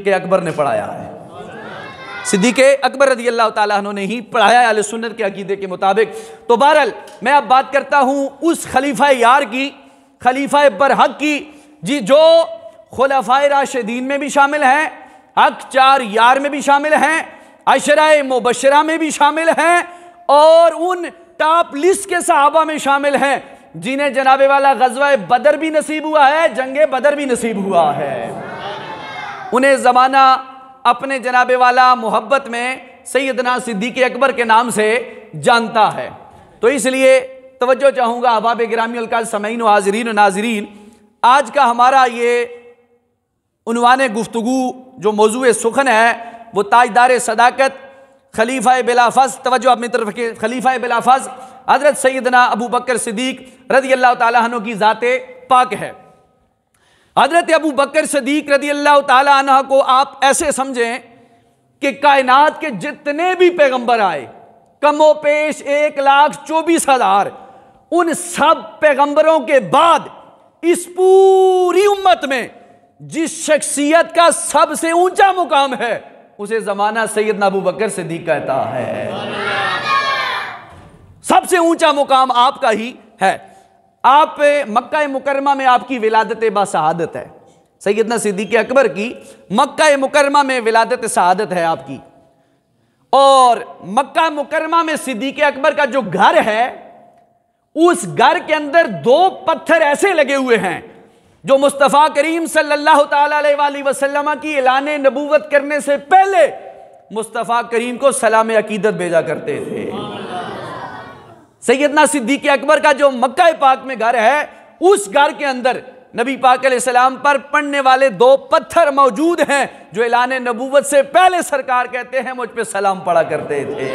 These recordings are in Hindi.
सिद्दीक़ अकबर ने पढ़ाया है। सिद्दीक़ अकबर रज़ी अल्लाह ताला अन्हु ने ही पढ़ाया है अहले सुन्नत के अकीदे के मुताबिक। तो बहरहाल मैं अब बात करता हूँ उस खलीफा यार की, खलीफा बरहक की, जी जो खुलफाए राशिदीन में भी शामिल हैं, हक चार यार में भी शामिल हैं, अशराए मुबशरा में भी शामिल हैं और उन टॉप लिस्ट के सहाबा में शामिल हैं जिन्हें जनाबे वाला गज़वा बदर भी नसीब हुआ है, जंगे बदर भी नसीब हुआ है। उन्हें ज़माना अपने जनाबे वाला मोहब्बत में सैयदना सिद्दीक़ अकबर के नाम से जानता है। तो इसलिए तवज्जो चाहूँगा अहबाब गिरामी अल समीन व हाज़रीन व नाज़रीन, आज का हमारा ये उन्वाने गुफ्तगू जो मौजूए सुखन है वो ताजदार सदाकत खलीफा बिलाफज़, तवज्जो अपनी तरफ के, खलीफा बिलाफज़ हज़रत सैयदना अबू बकर सिद्दीक़ रज़ी अल्लाह ताला अन्हु की ज़ाते पाक है। हज़रत अबू बकर सिद्दीक़ रज़ी अल्लाह ताला अन्हु को आप ऐसे समझें कि कायनात के जितने भी पैगंबर आए, कमो पेश 1,24,000, उन सब पैगंबरों के बाद इस पूरी उम्मत में जिस शख्सियत का सबसे ऊंचा मुकाम है उसे ज़माना सैयदना अबू बकर सिद्दीक़ कहता है। सबसे ऊंचा मुकाम आपका ही है। आप मक्का मुकरमा में आपकी विलादत बासआदत है, सैयदना सिद्दीक़ अकबर की मक्का मुकरमा में विलादत सआदत है आपकी। और मक्का मुकरमा में सिद्दीक़ अकबर का जो घर है उस घर के अंदर 2 पत्थर ऐसे लगे हुए हैं जो मुस्तफ़ा करीम सल्लल्लाहु ताला अलैहि वसल्लम की ऐलान नबूवत करने से पहले मुस्तफ़ा करीम को सलाम अकीदत भेजा करते थे। सैयदना सिद्दीक़ अकबर का जो मक्का पाक में घर है उस घर के अंदर नबी पाक अलैहिस्सलाम पर पड़ने वाले 2 पत्थर मौजूद हैं जो ऐलान नबूवत से पहले सरकार कहते हैं मुझ पे सलाम पढ़ा करते थे।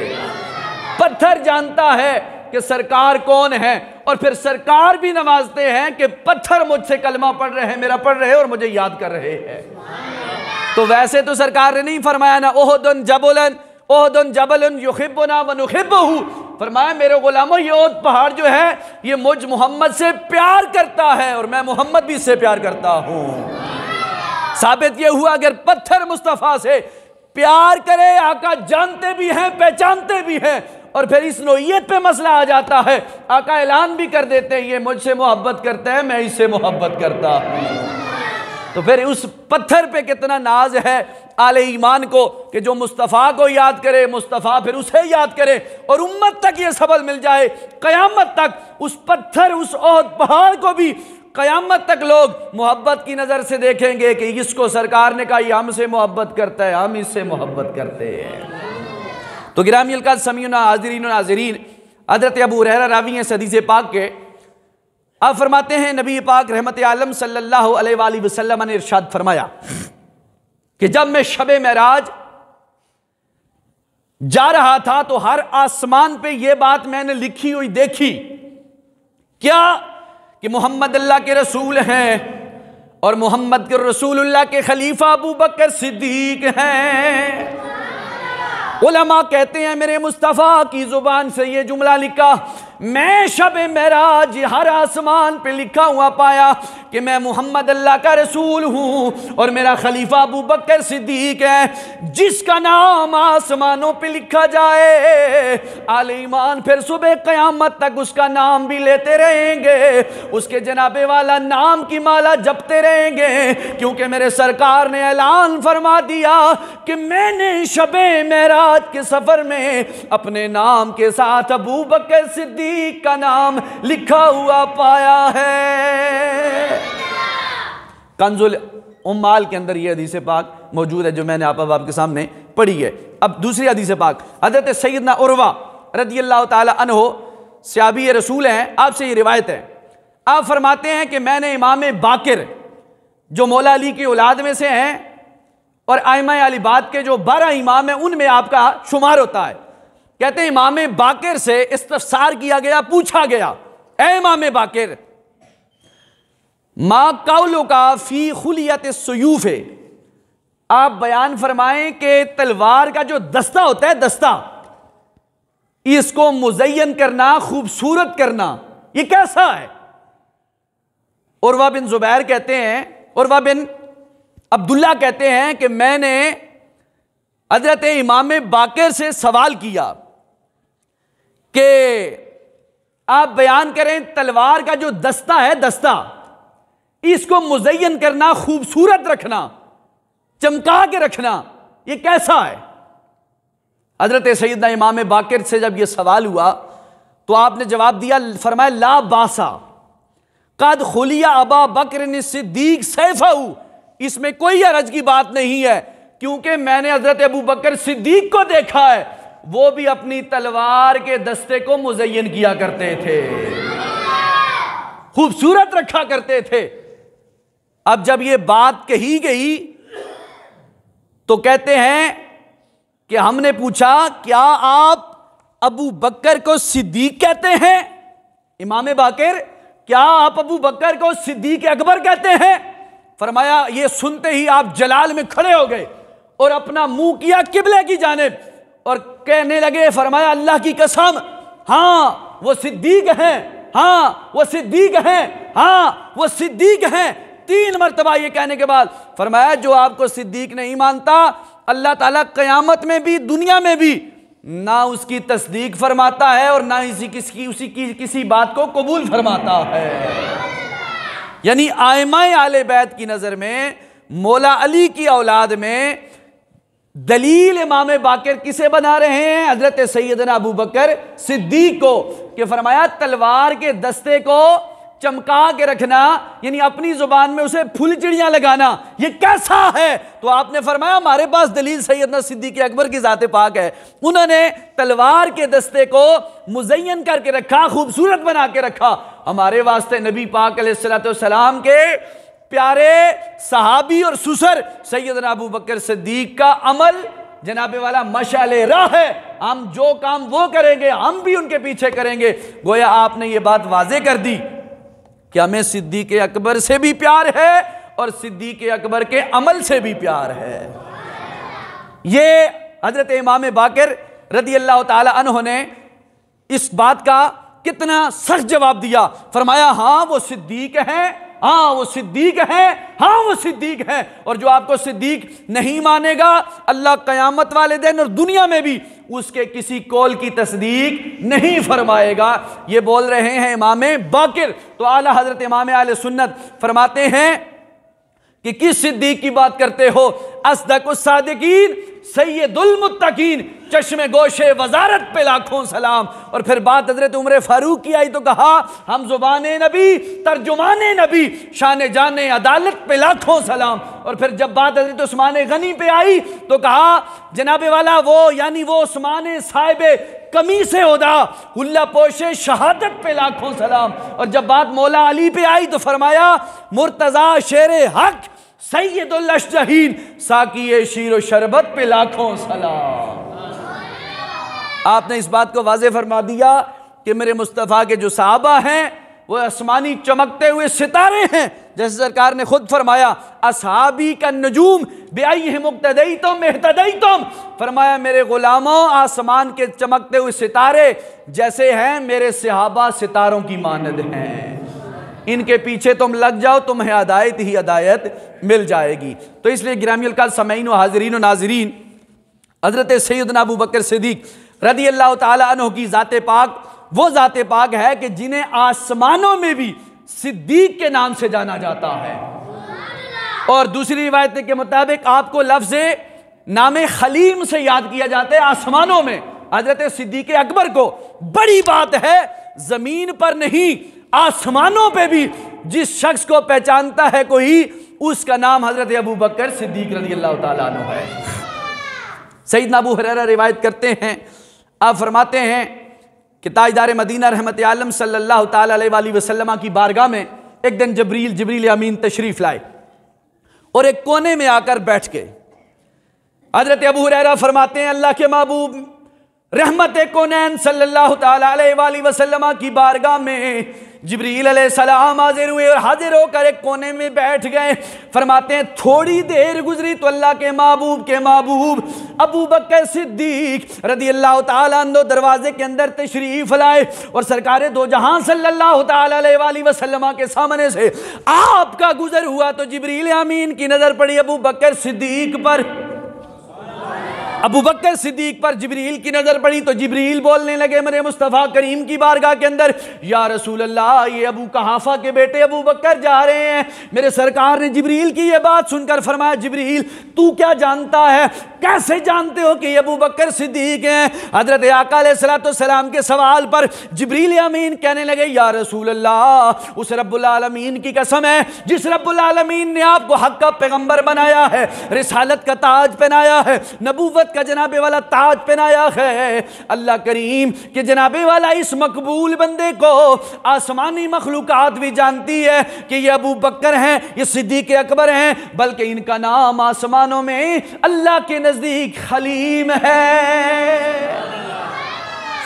पत्थर जानता है कि सरकार कौन है और फिर सरकार भी नवाजते हैं कि पत्थर मुझसे कलमा पढ़ रहे हैं, मेरा पढ़ रहे हैं और मुझे याद कर रहे हैं। तो वैसे तो सरकार ने नहीं फरमाया ना ओहदुन जबलन ओहदुन जबलन युहिब्बुना व नुहिब्बुहु, फरमाया मेरे गुलामों ये ओहद पहाड़ जो है ये मुझ मोहम्मद से प्यार करता है और मैं मोहम्मद भी इससे प्यार करता हूं। साबित ये हुआ अगर पत्थर मुस्तफ़ा से प्यार करे, आका जानते भी हैं पहचानते भी हैं, और फिर इस नोयत पे मसला आ जाता है, आका ऐलान भी कर देते हैं ये मुझसे मोहब्बत करता है मैं इससे मोहब्बत करता हूं। तो फिर उस पत्थर पे कितना नाज है आले ईमान को कि जो मुस्तफ़ा को याद करे, मुस्तफ़ा फिर उसे याद करे और उम्मत तक ये सबल मिल जाए, क़यामत तक उस पत्थर उस ओहद पहाड़ को भी क़यामत तक लोग मोहब्बत की नज़र से देखेंगे कि इसको सरकार ने कहा ये हमसे मोहब्बत करता है, हम इससे मोहब्बत करते हैं। तो गिरामी अल समीउना हाज़रीन नाज़रीन, हज़रत अबू हुरैरा रावी हैं हदीस पाक के, आप फरमाते हैं नबी पाक रहमत आलम सल्लल्लाहु अलैहि वसल्लम ने इरशाद फरमाया कि जब मैं शबे मेराज जा रहा था तो हर आसमान पे ये बात मैंने लिखी हुई देखी, क्या कि मोहम्मद अल्लाह के रसूल हैं और मोहम्मद के रसूलुल्लाह के खलीफा अबू बकर सिद्दीक हैं। उलमा कहते हैं मेरे मुस्तफ़ा की जुबान से ये जुमला लिखा, मैं शबे मेराज हर आसमान पे लिखा हुआ पाया कि मैं मोहम्मद अल्लाह का रसूल हूँ और मेरा खलीफा अबू बकर सिद्दीक है। जिसका नाम आसमानों पे लिखा जाए आले ईमान फिर सुबह क़यामत तक उसका नाम भी लेते रहेंगे, उसके जनाबे वाला नाम की माला जपते रहेंगे, क्योंकि मेरे सरकार ने ऐलान फरमा दिया कि मैंने शबे मेराज के सफ़र में अपने नाम के साथ अबू बकर सिद्दीक का नाम लिखा हुआ पाया है। कंजुल उम्माल के अंदर यह हदीस पाक मौजूद है जो मैंने आपके सामने पढ़ी है। अब दूसरी हदीस पाक, हज़रत सैयदना उर्वा रज़ियल्लाहु ताला अन्हु सहाबी रसूल हैं, आपसे ये रिवायत है, आप फरमाते हैं कि मैंने इमाम बाकिर जो मौला अली की औलाद में से हैं और आइमा अली बात के जो 12 इमाम हैं उनमें आपका शुमार होता है। कहते हैं इमाम बाकिर से इस्तफसार किया गया, पूछा गया ऐ इमाम बाकिर मा कौलो का फी खुलियत सुयूफ, आप बयान फरमाएं कि तलवार का जो दस्ता होता है, दस्ता इसको मुज़य्यन करना, खूबसूरत करना, ये कैसा है? उर्वा बिन जुबैर कहते हैं, उर्वा बिन अब्दुल्ला कहते हैं कि मैंने हजरत इमाम बाकर से सवाल किया कि आप बयान करें तलवार का जो दस्ता है, दस्ता इसको मुज़य्यन करना, खूबसूरत रखना, चमका के रखना, ये कैसा है? हजरत सैयदना इमाम बाकर से जब यह सवाल हुआ तो आपने जवाब दिया, फरमाया ला बासा कद खुलिया अबा बकर ने सिद्दीक सैफहू, इसमें कोई हरज की बात नहीं है, क्योंकि मैंने हजरत अबू बकर सिद्दीक को देखा है, वो भी अपनी तलवार के दस्ते को मुज़य्यन किया करते थे, खूबसूरत रखा करते थे। अब जब ये बात कही गई तो कहते हैं कि हमने पूछा क्या आप अबू बकर को सिद्दीक कहते हैं? इमाम बाकर, क्या आप अबू बकर को सिद्दीक अकबर कहते हैं? फरमाया ये सुनते ही आप जलाल में खड़े हो गए और अपना मुंह किया किबले की जानिब और कहने लगे, फरमाया अल्लाह की कसम, हाँ वो सिद्दीक हैं, हाँ वो सिद्दीक हैं, हाँ वो सिद्दीक हैं। 3 मरतबा ये कहने के बाद फरमाया जो आपको सिद्दीक नहीं मानता, अल्लाह ताला क़यामत में भी दुनिया में भी ना उसकी तस्दीक फरमाता है और ना उसी की किसी बात को कबूल फरमाता है। यानी आइमाए आले बैत की नज़र में मौला अली की औलाद में दलील इमाम बाकर किसे बना रहे हैं? हजरत सैयदना अबू बकर सिद्दीक को, कि फरमाया तलवार के दस्ते को चमका के रखना, यानी अपनी जुबान में उसे फुल चिड़ियां लगाना, ये कैसा है? तो आपने फरमाया हमारे पास दलील सैयदना सिद्दीक अकबर की ज़ात पाक है, उन्होंने तलवार के दस्ते को मुज़य्यन करके रखा, खूबसूरत बना के रखा। हमारे वास्ते नबी पाक अलैहिस्सलाम के प्यारे सहाबी और सुसर सैयदना अबू बकर सिद्दीक का अमल जनाबे वाला मशाले राह है, हम जो काम वो करेंगे हम भी उनके पीछे करेंगे। गोया आपने ये बात वाजे कर दी कि हमें सिद्दीक अकबर से भी प्यार है और सिद्दीक अकबर के अमल से भी प्यार है। ये हजरत इमाम बाकर रदी अल्लाह ताला अन्हु ने इस बात का कितना सख्त जवाब दिया। फरमाया हाँ वो सिद्दीक हैं, हाँ वो सिद्दीक हैं, हाँ वो सिद्दीक हैं, और जो आपको सिद्दीक नहीं मानेगा अल्लाह क़यामत वाले दिन और दुनिया में भी उसके किसी कौल की तस्दीक नहीं फरमाएगा। ये बोल रहे हैं इमाम बाकर। तो आला हजरत इमाम आले सुन्नत फरमाते हैं कि किस सिद्दीक की बात करते हो? अस्दकुस सादिकीन सैयदुल मुत्तकीन, चश्मे गोशे वजारत पे लाखों सलाम। और फिर बात हजरत उमर फारूक की आई तो कहा हम जुबाने नबी तर्जुमाने नबी, शान जाने अदालत पे लाखों सलाम। और फिर जब बात हजरत उस्मान गनी पे आई तो कहा जनाबे वाला वो, यानी वो उस्मान साहिबे कमी से होदा हुल्ला पोशे शहादत पे लाखों सलाम। और जब बात मौला अली पे आई तो फरमाया मुर्तज़ा शेरे हक सैयदुल अशजहीन साकी शीर शरबत पे लाखों सलाम। आपने इस बात को वाज़े फरमा दिया कि मेरे मुस्तफ़ा के जो सहाबा हैं वो आसमानी चमकते हुए सितारे हैं, जैसे सरकार ने खुद फरमाया असहाबी का नजूम बेअय्यिहिम मुक़्तदैतुम इह्तदैतुम। फरमाया मेरे गुलामों आसमान के चमकते हुए सितारे जैसे हैं, मेरे सहाबा सितारों की मानद हैं, इनके पीछे तुम लग जाओ तुम्हें हिदायत ही हिदायत मिल जाएगी। तो इसलिए गिरामी अल समईन व हाज़रीन व नाज़रीन, हज़रत सैयदना अबू बकर सिद्दीक रदी अल्लाह ताला अन्हु की ज़ाते पाक वो ज़ाते पाक है कि जिन्हें आसमानों में भी सिद्दीक के नाम से जाना जाता है। और दूसरी रिवायत के मुताबिक आपको लफ्ज़ नाम खलीम से याद किया जाता है आसमानों में। हज़रत सिद्दीक अकबर को बड़ी बात है, ज़मीन पर नहीं आसमानों पे भी जिस शख्स को पहचानता है कोई, उसका नाम हज़रत अबू बकर सिद्दीक रज़ी अल्लाह ताला अन्हु है। सैयदना अबू हुरैरा रिवायत करते हैं, आप फरमाते हैं कि ताजदार मदीना रहमत आलम सल्लल्लाहु ताला अलैहि वसल्लम की बारगाह में एक दिन जिब्रील अमीन तशरीफ़ लाए और एक कोने में आकर बैठ गए। हज़रत अबू हुरैरा फरमाते हैं अल्लाह के महबूब रहमत कोनैन सल्लल्लाहु ताला अलैहि वसल्लम की बारगाह में जिब्रील अलैहिस्सलाम हाजिर हुए और हाजिर होकर एक कोने में बैठ गए। फरमाते हैं थोड़ी देर गुजरी तो अल्लाह के महबूब अबू बकर सिद्दीक रदियल्लाहु ताला अन्हु दरवाजे के अंदर तशरीफ लाए और सरकार दो जहां सल्लल्लाहु ताला अलैहि वसल्लम के सामने से आपका गुजर हुआ तो जिब्रील अमीन की नजर पड़ी अबू बकर सिद्दीक पर। अबू बकर सिद्दीक पर जिब्रील की नजर पड़ी तो जिब्रील बोलने लगे मेरे मुस्तफ़ा करीम की बारगाह के अंदर, या रसूल अल्लाह, ये अबू कहाफा के बेटे अबू बकर जा रहे हैं। मेरे सरकार ने जिब्रील की ये बात सुनकर फरमाया, जिब्रील तू क्या जानता है, कैसे जानते हो कि ये अबू बकर सिद्दीक हैं? हजरत आका अलैहिस्सलाम के सवाल पर जिब्रील अमीन कहने लगे, या रसूल अल्लाह, उस रब्बुल आलमीन की कसम है जिस रब्बुल आलमीन ने आपको हक का पैगंबर बनाया है, रिसालत का ताज पहनाया है, नबूवत का जनाबे वाला ताज पहनाया है, अल्लाह करीम के जनाबे वाला इस मकबूल बंदे को आसमानी मखलूकात भी जानती है कि ये अबू बकर हैं, ये सिद्दीक अकबर हैं, बल्कि इनका नाम आसमानों में अल्लाह के नजदीक हलीम है।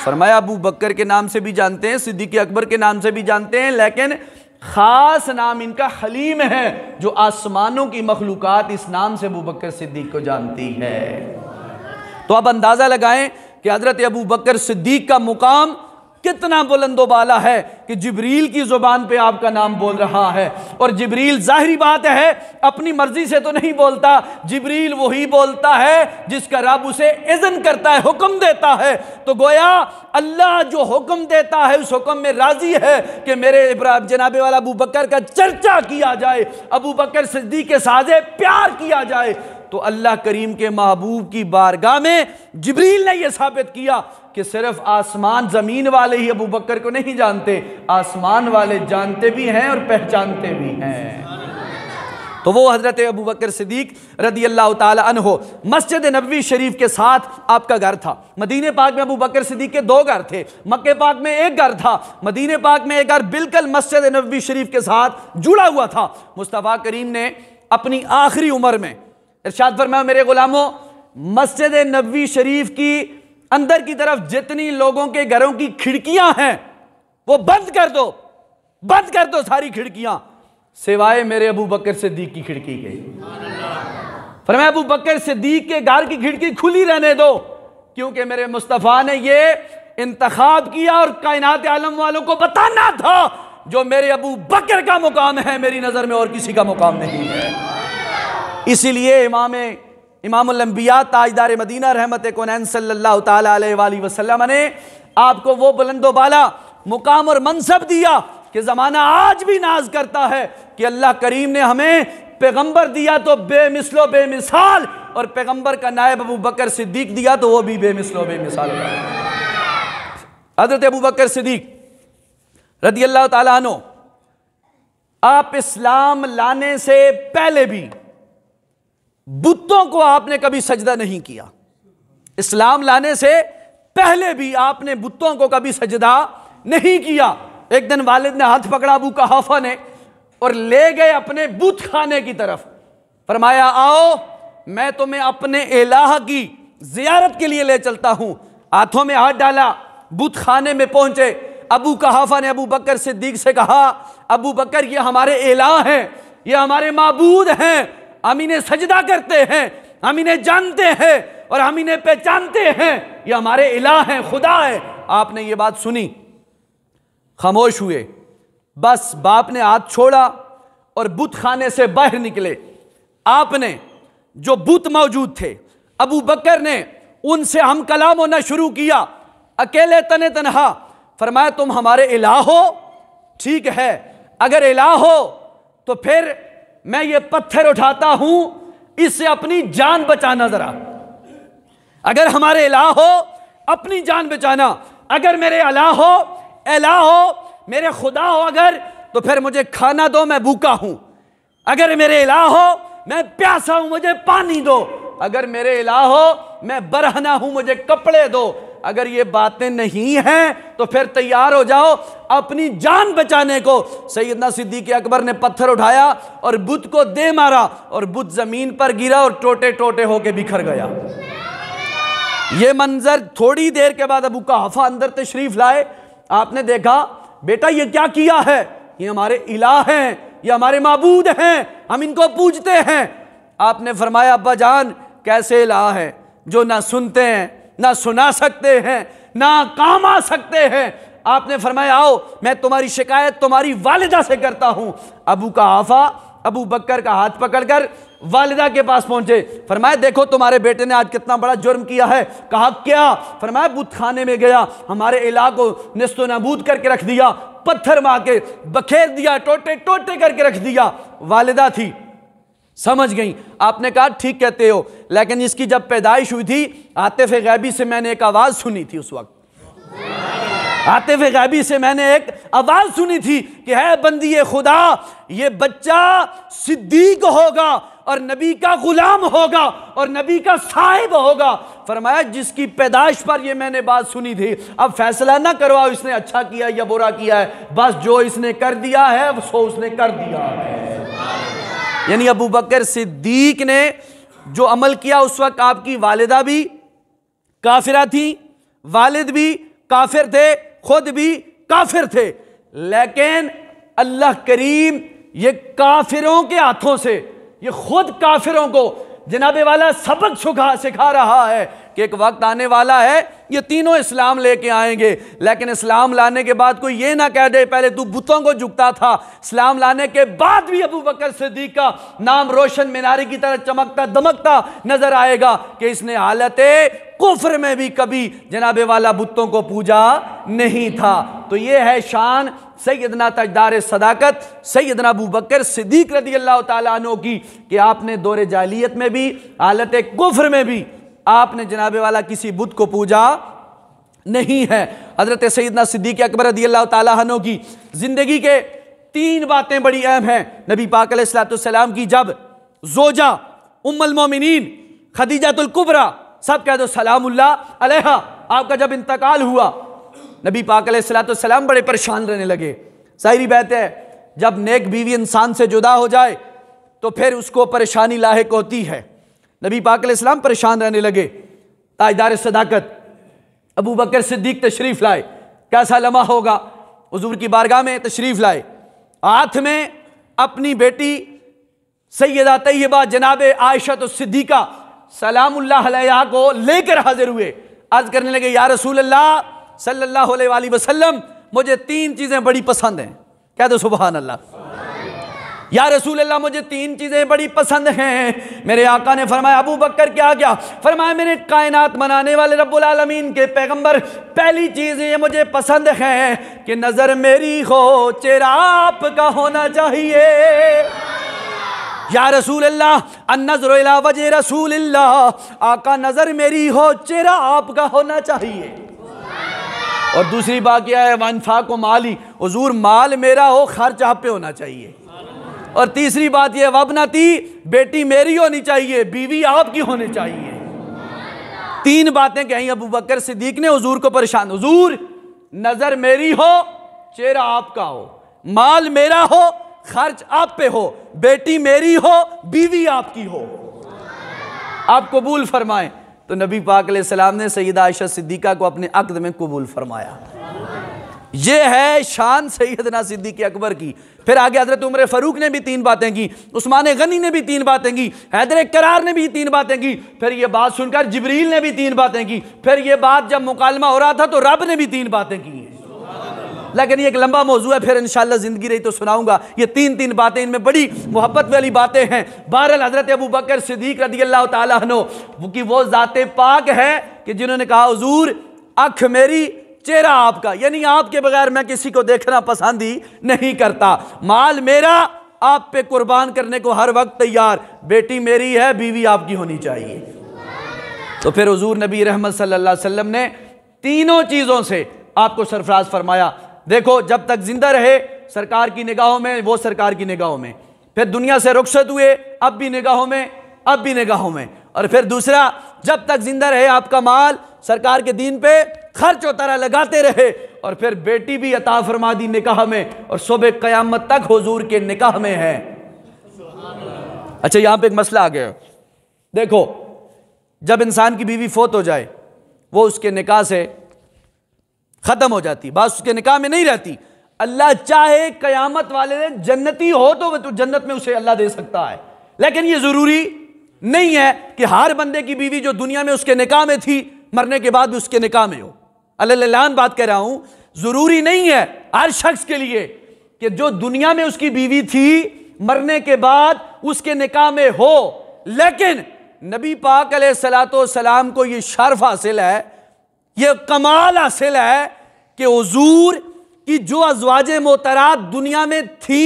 फरमाया अबू बकर के नाम से भी जानते हैं, सिद्दीक अकबर के नाम से भी जानते हैं, लेकिन खास नाम इनका हलीम है, जो आसमानों की मखलूकात इस नाम से अबू बकर सिद्दीक को जानती है। तो अब अंदाजा लगाएं कि हजरत अबू बकर सिद्दीक का मुकाम कितना बुलंदोबाला है कि जिब्रील की जुबान पे आपका नाम बोल रहा है। और जिब्रील जाहिरी बात है अपनी मर्जी से तो नहीं बोलता, जिब्रील वही बोलता है जिसका रब उसे इज़्न करता है, हुक्म देता है। तो गोया अल्लाह जो हुक्म देता है उस हुक्म में राजी है कि मेरे जनाबे वाला अबू बकर का चर्चा किया जाए, अबू बकर सिद्दीक के साजे प्यार किया जाए। तो अल्लाह करीम के महबूब की बारगाह में जिब्रील ने यह साबित किया कि सिर्फ आसमान ज़मीन वाले ही अबू बकर को नहीं जानते, आसमान वाले जानते भी हैं और पहचानते भी हैं। तो वो हज़रत अबू बकर सिद्दीक रदियल्लाहु ताला अन्हो, मस्जिद नबवी शरीफ के साथ आपका घर था। मदीने पाक में अबू बकर सिद्दीक के 2 घर थे, मक्के पाक में 1 घर था, मदीने पाक में 1 घर बिल्कुल मस्जिद नबवी शरीफ के साथ जुड़ा हुआ था। मुस्तफ़ा करीम ने अपनी आखिरी उम्र में इरशाद फरमाया, मेरे गुलामों, मस्जिद नबवी शरीफ की अंदर की तरफ जितनी लोगों के घरों की खिड़कियां हैं वो बंद कर दो सारी खिड़कियां, सिवाय मेरे अबू बकर सिद्दीक की खिड़की के। फरमाया अबू बकर सिद्दीक के घर की खिड़की खुली रहने दो, क्योंकि मेरे मुस्तफ़ा ने ये इंतखाब किया और कायनात आलम वालों को बताना था जो मेरे अबू बकर का मुकाम है, मेरी नजर में और किसी का मुकाम नहीं है। इसीलिए इमामुल अंबिया ताजदार मदीना रहमत कोनैन सल्लल्लाहु ताला अलैहि वसल्लम ने आपको वो बुलंदोबाला मुकाम और मनसब दिया कि ज़माना आज भी नाज करता है कि अल्लाह करीम ने हमें पैगंबर दिया तो बेमिसलो बेमिसाल, और पैगंबर का नायब अबू बकर सिद्दीक दिया तो वो भी बेमिसलो बेमिसाल। हज़रत अबू बकर सिद्दीक रदियल्लाहु ताला अन्हु, आप इस्लाम लाने से पहले भी बुतों को आपने कभी सजदा नहीं किया। इस्लाम लाने से पहले भी आपने बुतों को कभी सजदा नहीं किया। एक दिन वालिद ने हाथ पकड़ा अबू कहाफा ने और ले गए अपने बुत खाने की तरफ। फरमाया, आओ मैं तुम्हें अपने इलाह की जियारत के लिए ले चलता हूं। हाथों में हाथ डाला, बुत खाने में पहुंचे। अबू कहाफा ने अबू बकर सिद्दीक से कहा, अबू बकर, ये हमारे इलाह हैं, ये हमारे माबूद हैं, हम इन्हें सजदा करते हैं, हम इन्हें जानते हैं और हम इन्हें पहचानते हैं, ये हमारे इलाह हैं, खुदा है। आपने ये बात सुनी, खामोश हुए। बस बाप ने हाथ छोड़ा और बुत खाने से बाहर निकले। आपने जो बुत मौजूद थे, अबू बकर ने उनसे हम कलाम होना शुरू किया, अकेले तने तनहा। फरमाया, तुम हमारे इलाह हो? ठीक है, अगर इलाह हो तो फिर मैं ये पत्थर उठाता हूं, इससे अपनी जान बचाना जरा। अगर हमारे इलाह हो, अपनी जान बचाना। अगर मेरे इलाह हो, मेरे खुदा हो अगर, तो फिर मुझे खाना दो, मैं भूखा हूं। अगर मेरे इलाह हो, मैं प्यासा हूं, मुझे पानी दो। अगर मेरे इलाह हो, मैं बरहना हूं, मुझे कपड़े दो। अगर ये बातें नहीं हैं तो फिर तैयार हो जाओ अपनी जान बचाने को। सैयदना सिद्दीक अकबर ने पत्थर उठाया और बुत को दे मारा और बुत जमीन पर गिरा और टोटे टोटे होके बिखर गया। ये मंजर थोड़ी देर के बाद अबू कहाफा अंदर तशरीफ लाए। आपने देखा बेटा ये क्या किया है, ये हमारे इलाह हैं, ये हमारे माबूद हैं, हम इनको पूजते हैं। आपने फरमाया अब्बा जान कैसे इलाह है जो ना सुनते हैं, ना सुना सकते हैं, ना काम आ सकते हैं। आपने फरमाया आओ मैं तुम्हारी शिकायत तुम्हारी वालिदा से करता हूं। अबू कहाफा अबू बकर का हाथ पकड़कर वालिदा के पास पहुंचे। फरमाया देखो तुम्हारे बेटे ने आज कितना बड़ा जुर्म किया है। कहा क्या? फरमाया बुत खाने में गया, हमारे इलाके को निस्तो नाबूद करके रख दिया, पत्थर मार के बखेर दिया, टोटे टोटे करके रख दिया। वालिदा थी, समझ गई। आपने कहा ठीक कहते हो, लेकिन इसकी जब पैदाइश हुई थी आतिफ गैबी से मैंने एक आवाज सुनी थी। उस वक्त आतिफ गैबी से मैंने एक आवाज सुनी थी कि है बंदी खुदा, ये बच्चा सिद्दीक होगा और नबी का गुलाम होगा और नबी का साहिब होगा। फरमाया जिसकी पैदाइश पर ये मैंने बात सुनी थी, अब फैसला ना करवाओ इसने अच्छा किया या बुरा किया है, बस जो इसने कर दिया है वो उसने कर दिया है। यानी अबू बकर सिद्दीक ने जो अमल किया, उस वक्त आपकी वालिदा भी काफिरा थी, वालिद भी काफिर थे, खुद भी काफिर थे, लेकिन अल्लाह करीम ये काफिरों के हाथों से, ये खुद काफिरों को जनाबे वाला सबक सिखा रहा है कि एक वक्त आने वाला है ये तीनों इस्लाम लेके आएंगे, लेकिन इस्लाम लाने के बाद कोई ये ना कह दे पहले तू बुतों को झुकता था, इस्लाम लाने के बाद भी अबू बकर सिद्दीक का नाम रोशन मीनारे की तरह चमकता दमकता नजर आएगा कि इसने हालते कुफ्र में भी कभी जनाबे वाला बुतों को पूजा नहीं था। तो ये है शान सैयदना तजदार सदाकत सैयदना अबू बकर सिद्दीक रज़ी अल्लाह ताला अन्हु की कि आपने दौरे जालियत में भी हालत कुफ्र में भी आपने जनाबे वाला किसी बुत को पूजा नहीं है। हजरत सैयदना सिद्दीक अकबर रज़ी अल्लाह ताला अन्हु की जिंदगी के 3 बातें बड़ी अहम हैं। नबी पाक अलैहिस्सलाम की जब जोजा उम्मुल मोमिनीन खदीजातुल कुबरा, सब कह दो सलामुल्लाह अलैहा, आपका जब इंतकाल हुआ, नबी पाक अलैहिस्सलाम बड़े परेशान रहने लगे। जाहिर बात है जब नेक बीवी इंसान से जुदा हो जाए तो फिर उसको परेशानी लाहिक होती है। नबी पाक अलैहिस्सलाम परेशान रहने लगे। ताजदार सदाकत अबू बकर सिद्दीक तशरीफ लाए, कैसा लम्हा होगा, हुजूर की बारगाह में तशरीफ लाए, हाथ में अपनी बेटी सैयदा तैयबा जनाबे आयशा तो सिद्दीका सलामुल्लाह अलैहा को लेकर हाजिर हुए। अर्ज करने लगे या रसूल अल्लाह सल्लल्लाहु अलैहि वसल्लम, मुझे 3 चीजें बड़ी पसंद हैं। कह दो सुभान अल्लाह। या रसूल अल्लाह मुझे 3 चीजें बड़ी पसंद हैं। मेरे आका ने फरमाया अबू बकर क्या क्या? फरमाया मेरे कायनात बनाने वाले रब्बुल आलमीन के पैगंबर, पहली चीज ये मुझे पसंद है कि नजर मेरी हो, चेहरा आपका होना चाहिए। या रसूल अल्लाह अन्नज़रु इला वजह रसूलिल्लाह, आका नजर मेरी हो, चेहरा आपका होना चाहिए। और दूसरी बात क्या है, वनफाको माली, हुजूर माल मेरा हो, खर्च आप पे होना चाहिए। और तीसरी बात यह वबनती, बेटी मेरी होनी चाहिए, बीवी आपकी होनी चाहिए। 3 बातें कही अबू बकर सिद्दीक ने हुजूर को परेशान। हुजूर नजर मेरी हो, चेहरा आपका हो, माल मेरा हो, खर्च आप पे हो, बेटी मेरी हो, बीवी आपकी हो, आप कबूल फरमाएं। तो नबी पाक अलैहिस्सलाम ने सैयदा आयशा सिद्दीका को अपने अक़द में कबूल फरमाया। ये है शान सैयदना सिद्दीक अकबर की। फिर आगे हजरत उमर फारूक ने भी 3 बातें की, उस्मान गनी ने भी 3 बातें की, हैदर करार ने भी 3 बातें की। फिर ये बात सुनकर जिब्रील ने भी 3 बातें की। फिर ये बात जब मुकालमा हो रहा था तो रब ने भी 3 बातें की हैं। लेकिन ये एक लंबा मौजू है, फिर इंशाअल्लाह जिंदगी रही तो सुनाऊंगा। ये 3 बातें, इनमें बड़ी मोहब्बत वाली बातें हैं। बहरहाल हजरत अबू बकर सिद्दीक रज़ी अल्लाह ताला अन्हु की वो ज़ाते पाक है कि जिन्होंने कहा हुजूर अख मेरी, चेहरा आपका, यानी आपके बगैर मैं किसी को देखना पसंद ही नहीं करता। माल मेरा, आप पे कुर्बान करने को हर वक्त तैयार, बेटी मेरी है, बीवी आपकी होनी चाहिए। तो फिर हुजूर नबी रहमत सल्लल्लाहु अलैहि वसल्लम ने 3 चीज़ों से आपको सरफराज फरमाया। देखो जब तक जिंदा रहे सरकार की निगाहों में, वो सरकार की निगाहों में, फिर दुनिया से रुखसत हुए, अब भी निगाहों में, अब भी निगाहों में, और फिर दूसरा जब तक जिंदा रहे आपका माल सरकार के दीन पे खर्च होता रहा, लगाते रहे, और फिर बेटी भी अता फरमा दी निकाह में, और सुबह क़यामत तक हुजूर के निकाह में है। अच्छा यहां पे एक मसला आ गया। देखो जब इंसान की बीवी फोत हो जाए, वो उसके निकाह से खत्म हो जाती, बात उसके निकाह में नहीं रहती। अल्लाह चाहे कयामत वाले दिन जन्नती हो तो जन्नत में उसे अल्लाह दे सकता है, लेकिन यह जरूरी नहीं है कि हर बंदे की बीवी जो दुनिया में उसके निकाह में थी मरने के बाद भी उसके निकाह में हो। अल्लाह बात कह रहा हूं, जरूरी नहीं है हर शख्स के लिए कि जो दुनिया में उसकी बीवी थी मरने के बाद उसके निकाह में हो, लेकिन नबी पाक अलैहिस्सलाम को यह शर्फ हासिल है, यह कमाल हासिल है कि हुजूर कि जो अज़वाजे मोहतरात दुनिया में थी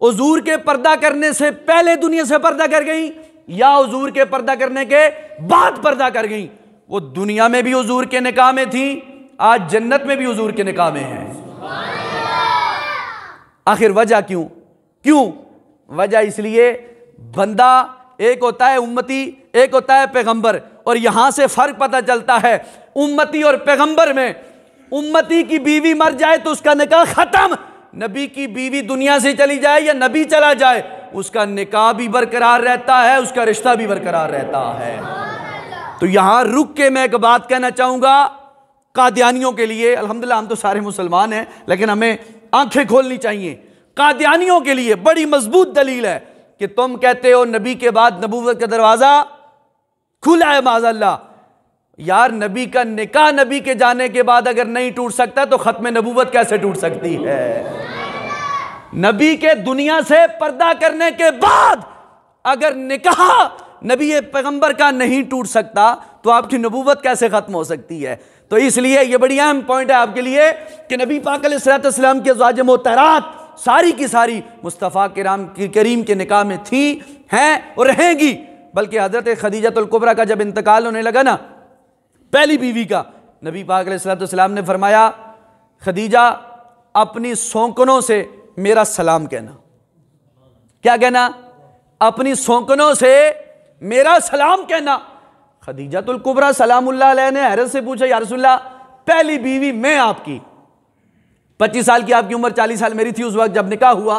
हुजूर के पर्दा करने से पहले दुनिया से पर्दा कर गई या हुजूर के पर्दा करने के बाद पर्दा कर गई, वो दुनिया में भी हुजूर के निकाह में थी, आज जन्नत में भी हुजूर के निकाह में है। आखिर वजह क्यों? वजह इसलिए बंदा एक होता है उम्मती, एक होता है पैगंबर, और यहां से फर्क पता चलता है उम्मती और पैगंबर में। उम्मती की बीवी मर जाए तो उसका निकाह खत्म, नबी की बीवी दुनिया से चली जाए या नबी चला जाए उसका निकाह भी बरकरार रहता है, उसका रिश्ता भी बरकरार रहता है। तो यहां रुक के मैं एक बात कहना चाहूंगा कादियानियों के लिए। अल्हम्दुलिल्लाह हम तो सारे मुसलमान हैं, लेकिन हमें आंखें खोलनी चाहिए। कादियानियों के लिए बड़ी मजबूत दलील है कि तुम कहते हो नबी के बाद नबूवत का दरवाजा खुला है, माज़अल्लाह। यार नबी का निकाह नबी के जाने के बाद अगर नहीं टूट सकता तो खत्म नबूवत कैसे टूट सकती है? नबी के दुनिया से पर्दा करने के बाद अगर निकाह नबी पैगंबर का नहीं टूट सकता तो आपकी नबूवत कैसे खत्म हो सकती है? तो इसलिए यह बड़ी अहम पॉइंट है आपके लिए कि नबी पाक अलैहिस्सलाम के अज़वाज मोहतरात सारी की सारी मुस्तफ़ा करीम के निकाह में थी, हैं और रहेंगी। बल्कि हज़रत खदीजतुल कुबरा का जब इंतकाल होने लगा ना, पहली बीवी का, नबी पाक अलैहिस्सलाम ने फरमाया खदीजा अपनी सौंकनों से मेरा सलाम कहना। क्या कहना? अपनी सौंकनों से मेरा सलाम कहना। खदीजतुल कुबरा सलामुल्लाह अलैहा ने हैरत से पूछा, या रसूलल्लाह पहली बीवी मैं आपकी, 25 साल की आपकी उम्र, 40 साल मेरी थी उस वक्त जब निकाह हुआ,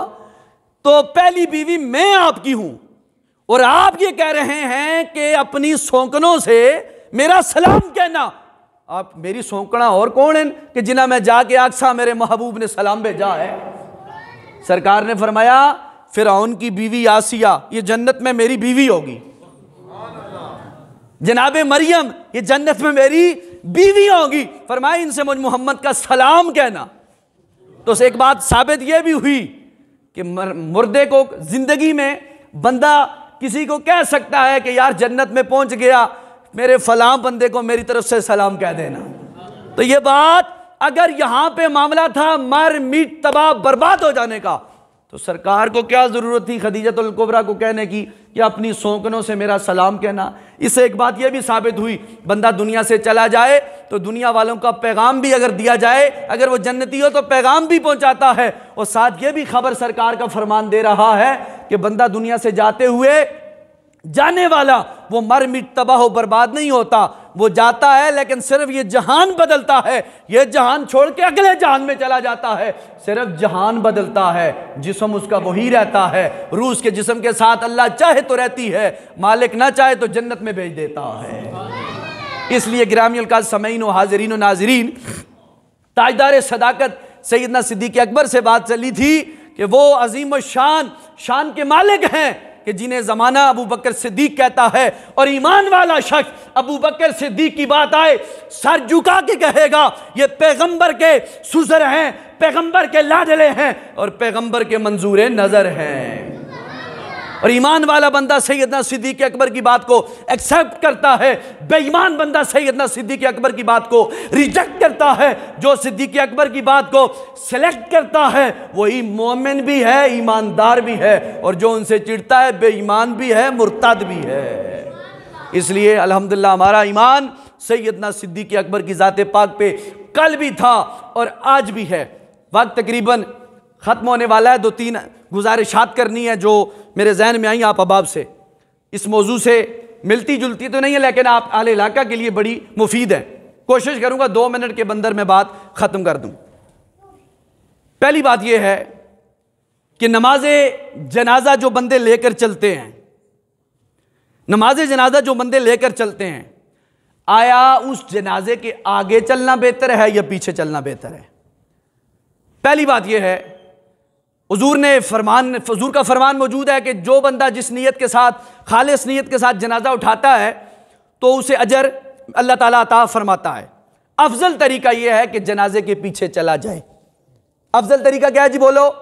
तो पहली बीवी मैं आपकी हूं और आप ये कह रहे हैं कि अपनी सौंकनों से मेरा सलाम कहना। आप मेरी सौंकना और कौन है कि जिन्हें मैं जाके आक्सा मेरे महबूब ने सलाम भेजा है? सरकार ने फरमाया फिरौन की बीवी आसिया ये जन्नत में मेरी बीवी होगी, जनाबे मरियम ये जन्नत में मेरी बीवी होगी। फरमाया इनसे मुझ मोहम्मद का सलाम कहना। तो एक बात साबित यह भी हुई कि मुर्दे को जिंदगी में बंदा किसी को कह सकता है कि यार जन्नत में पहुंच गया, मेरे फलां बंदे को मेरी तरफ से सलाम कह देना। तो यह बात अगर यहां पे मामला था मर मिट तबाह बर्बाद हो जाने का, तो सरकार को क्या जरूरत थी खदीजतुल कुबरा को कहने की कि अपनी सौंकनों से मेरा सलाम कहना। इससे एक बात यह भी साबित हुई, बंदा दुनिया से चला जाए तो दुनिया वालों का पैगाम भी अगर दिया जाए, अगर वो जन्नती हो तो पैगाम भी पहुंचाता है। और साथ ये भी खबर सरकार का फरमान दे रहा है कि बंदा दुनिया से जाते हुए जाने वाला वो मर मिट तबाह बर्बाद नहीं होता, वो जाता है लेकिन सिर्फ ये जहान बदलता है, ये जहान छोड़ के अगले जहान में चला जाता है। सिर्फ जहान बदलता है, जिस्म उसका वही रहता है। रूह उसके जिस्म के साथ अल्लाह चाहे तो रहती है, मालिक ना चाहे तो जन्नत में भेज देता है। इसलिए गिरामी का समईन व हाज़रीन व नाज़रीन, ताजदार सदाकत सैयदना सिद्दीक़ अकबर से बात चली थी कि वो अजीम शान के मालिक हैं कि जिन्हें ज़माना अबू बकर सिद्दीक कहता है, और ईमान वाला शख्स अबू बकर सिद्दीक की बात आए सर झुका के कहेगा ये पैगंबर के सुसर हैं, पैगंबर के लाडले हैं और पैगंबर के मंजूर नज़र हैं। और ईमान वाला बंदा सैयदना सिद्दीक़ अकबर की बात को एक्सेप्ट करता है, बेईमान बंदा सैयदना सिद्दीक़ अकबर की बात को रिजेक्ट करता है। जो सिद्दीक़ अकबर की बात को सेलेक्ट करता है वही मोमिन भी है, ईमानदार भी है, और जो उनसे चिढ़ता है बेईमान भी है, मुर्तद भी है। इसलिए अल्हम्दुलिल्लाह हमारा ईमान सैयदना सिद्दीक़ अकबर की ज़ात पाक पे कल भी था और आज भी है। वक्त तकरीबन ख़त्म होने वाला है, 2-3 गुजारिशात करनी है जो मेरे जहन में आई आप अहबाब से। इस मौजू से मिलती जुलती तो नहीं है लेकिन आप आले इलाका के लिए बड़ी मुफीद है। कोशिश करूंगा 2 मिनट के अंदर मैं बात ख़त्म कर दूं। पहली बात यह है कि नमाज जनाजा जो बंदे लेकर चलते हैं, नमाज जनाजा जो बंदे लेकर चलते हैं, आया उस जनाजे के आगे चलना बेहतर है या पीछे चलना बेहतर है? पहली बात यह है, हुजूर का फरमान मौजूद है कि जो बंदा जिस नीयत के साथ, खालिस नीयत के साथ जनाजा उठाता है तो उसे अजर अल्लाह ताला अता फरमाता है। अफजल तरीका यह है कि जनाजे के पीछे चला जाए। अफजल तरीका क्या है जी, बोलो?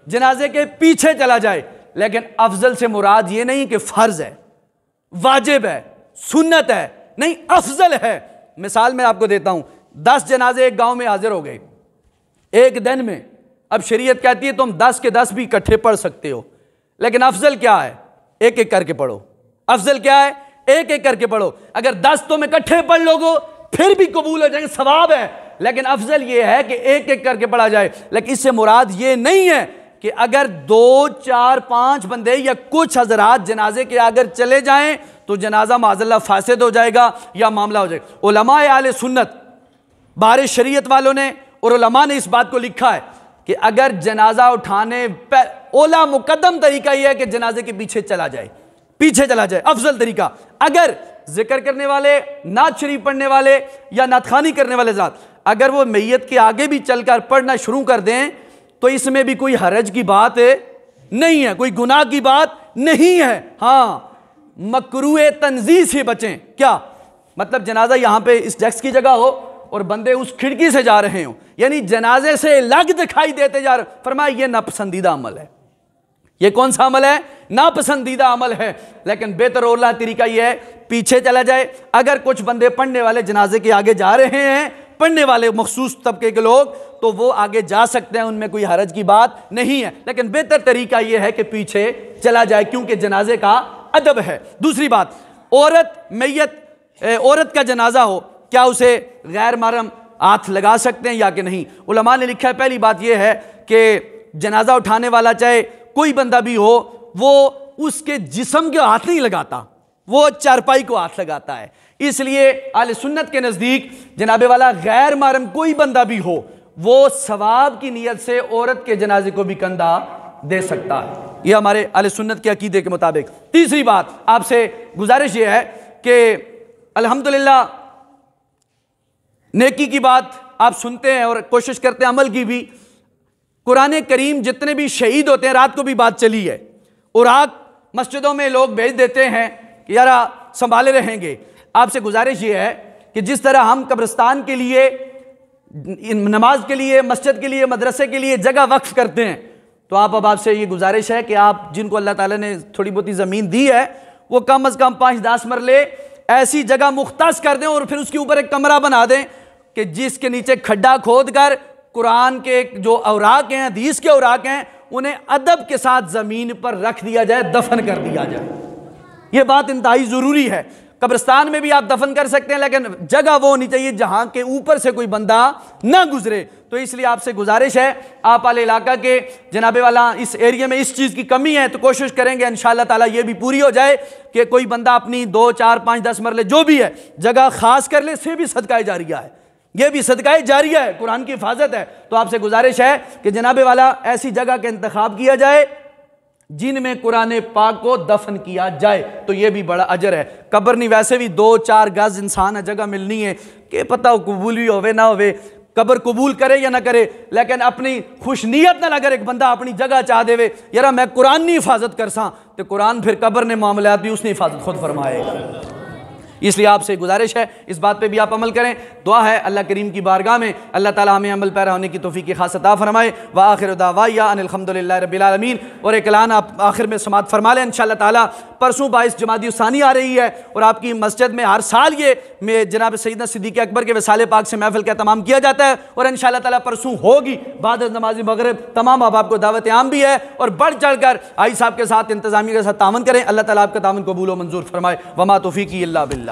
जनाजे के पीछे चला जाए। लेकिन अफजल से मुराद ये नहीं कि फर्ज है, वाजिब है, सुन्नत है, नहीं, अफजल है। मिसाल मैं आपको देता हूं, 10 जनाजे एक गांव में हाजिर हो गए एक दिन में। अब शरीयत कहती है तुम 10 के 10 भी इकट्ठे पढ़ सकते हो, लेकिन अफजल क्या है? एक एक करके पढ़ो। अफजल क्या है? एक एक करके पढ़ो। अगर 10 तुम इकट्ठे पढ़ लोगो फिर भी कबूल हो जाएंगे, सवाब है, लेकिन अफजल यह है कि एक एक करके पढ़ा जाए। लेकिन इससे मुराद यह नहीं है कि अगर 2, 4, 5 बंदे या कुछ हजरात जनाजे के अगर चले जाएं तो जनाजा माज़अल्लाह फासिद हो जाएगा या मामला हो जाएगा। उलमाए आले सुन्नत, बाहर शरीयत वालों ने और उलमा ने इस बात को लिखा है कि अगर जनाजा उठाने पर ओला मुकद्दम तरीका यह है कि जनाजे के पीछे चला जाए, पीछे चला जाए, अफजल तरीका। अगर जिक्र करने वाले, नात शरीफ पढ़ने वाले या नातखानी करने वाले ज़ात अगर वो मैयत के आगे भी चलकर पढ़ना शुरू कर दें तो इसमें भी कोई हरज की बात नहीं है, कोई गुनाह की बात नहीं है। हाँ, मकरूए तंजीह से बचें। क्या मतलब? जनाजा यहां पे इस डेस्क की जगह हो और बंदे उस खिड़की से जा रहे हो, यानी जनाजे से अलग दिखाई देते जा रहे, फरमाया ये नापसंदीदा अमल है। ये कौन सा अमल है? नापसंदीदा अमल है। लेकिन बेहतर औला तरीका यह है पीछे चला जाए। अगर कुछ बंदे पढ़ने वाले जनाजे के आगे जा रहे हैं, पढ़ने वाले मखसूस तबके के लोग, तो वो आगे जा सकते हैं, उनमें कोई हरज की बात नहीं है। लेकिन बेहतर तरीका यह है कि पीछे चला जाए, क्योंकि जनाजे का अदब है। दूसरी बात, औरत का जनाजा हो, क्या उसे गैर महरम हाथ लगा सकते हैं या कि नहीं? उलमा ने लिखा है, पहली बात यह है कि जनाजा उठाने वाला चाहे कोई बंदा भी हो, वो उसके जिस्म के हाथ नहीं लगाता, वो चारपाई को हाथ लगाता है। इसलिए आले सुन्नत के नज़दीक जनाबे वाला गैर महरम कोई बंदा भी हो, वो सवाब की नीयत से औरत के जनाजे को भी कंधा दे सकता है। यह हमारे आले सुन्नत के अकीदे के मुताबिक। तीसरी बात, आपसे गुजारिश यह है कि अल्हम्दुलिल्लाह नेकी की बात आप सुनते हैं और कोशिश करते हैं अमल की भी। कुरान करीम जितने भी शहीद होते हैं, रात को भी बात चली है, उराक मस्जिदों में लोग भेज देते हैं कि यार संभाले रहेंगे। आपसे गुजारिश ये है कि जिस तरह हम कब्रिस्तान के लिए, नमाज के लिए, मस्जिद के लिए, मदरसे के लिए जगह वक्फ करते हैं, तो अब आपसे ये गुजारिश है कि आप जिनको अल्लाह ताला ने थोड़ी बहुत ज़मीन दी है, वो कम से कम 5-10 मरले ऐसी जगह मुख्तस कर दें और फिर उसके ऊपर एक कमरा बना दें कि जिसके नीचे खड्डा खोद कर कुरान के जो औराक हैं, हदीस के औराक हैं, उन्हें अदब के साथ ज़मीन पर रख दिया जाए, दफन कर दिया जाए। यह बात इंतहाई ज़रूरी है। कब्रिस्तान में भी आप दफन कर सकते हैं, लेकिन जगह वो होनी चाहिए जहां के ऊपर से कोई बंदा ना गुजरे। तो इसलिए आपसे गुजारिश है, आप वाले इलाका के जनाबे वाला इस एरिया में इस चीज़ की कमी है, तो कोशिश करेंगे इंशाअल्लाह ताला ये भी पूरी हो जाए कि कोई बंदा अपनी 2, 4, 5, 10 मरले जो भी है जगह खास कर ले, से भी सदका जारिया है, यह भी सदका जारिया है, कुरान की हिफाजत है। तो आपसे गुजारिश है कि जनाबे वाला ऐसी जगह का इंतखाब किया जाए जिनमें कुरान पाक को दफन किया जाए, तो यह भी बड़ा अजर है। कब्र नहीं, वैसे भी 2-4 गज इंसान जगह मिलनी है कि पता हो कबूल भी होवे ना होवे, कब्र कबूल करे या ना करे, लेकिन अपनी खुश नीयत ना अगर एक बंदा अपनी जगह चाह देवे, यार मैं कुरान नहीं हिफाजत कर सा, तो कुरान फिर कब्र ने मामलात भी उसने हिफाजत खुद फरमाएगा। इसलिए आपसे गुजारिश है इस बात पे भी आप अमल करें। दुआ है अल्लाह करीम की बारगाह में अल्लाह ताला हमें अमल पैरा होने की तौफीक खास अता फरमाए। व आखिर दावाया अनिल हम्दुलिल्लाहि रब्बिल आलमीन। और एक ऐलान आप आखिर में समात फरमा लें, इंशाअल्लाह ताला परसों 22 जमादी सानी आ रही है और आपकी मस्जिद में हर साल ये जनाब सैयदना सिद्दीक़ अकबर के वसाले पाक से महफिल का तमाम किया जाता है और इंशाअल्लाह ताला परसों होगी बाद नमाज मगरिब। तमाम अब आपको दावत आम भी है और बढ़ चढ़ कर आई साहब के साथ इंतजामिया के साथ तावन करें। अल्लाह ताला आपका तावन कबूल व मंजूर फरमाए। वमा तौफीकी इल्ला बिल्लाह।